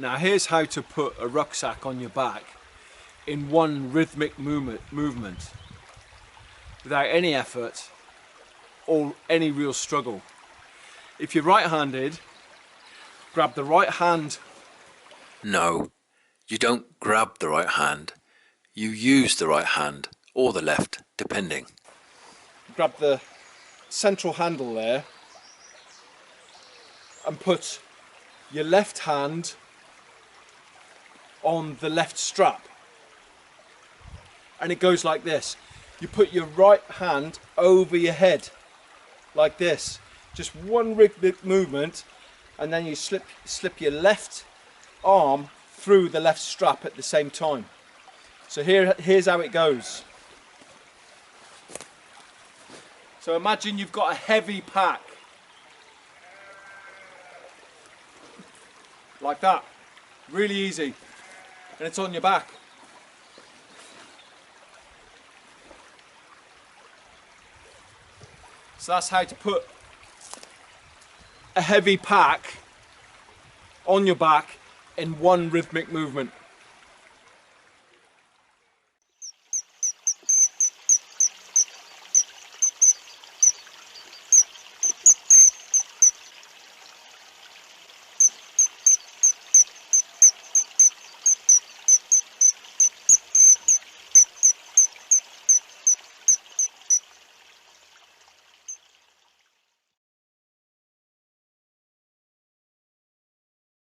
Now here's how to put a rucksack on your back in one rhythmic movement without any effort or any real struggle. If you're right-handed, grab the right hand. No, you don't grab the right hand. You use the right hand or the left, depending. Grab the central handle there and put your left hand on the left strap, and it goes like this. You put your right hand over your head like this, just one rhythmic movement, and then you slip your left arm through the left strap at the same time. So here's how it goes. So imagine you've got a heavy pack like that, really easy, and it's on your back. So that's how to put a heavy pack on your back in one rhythmic movement.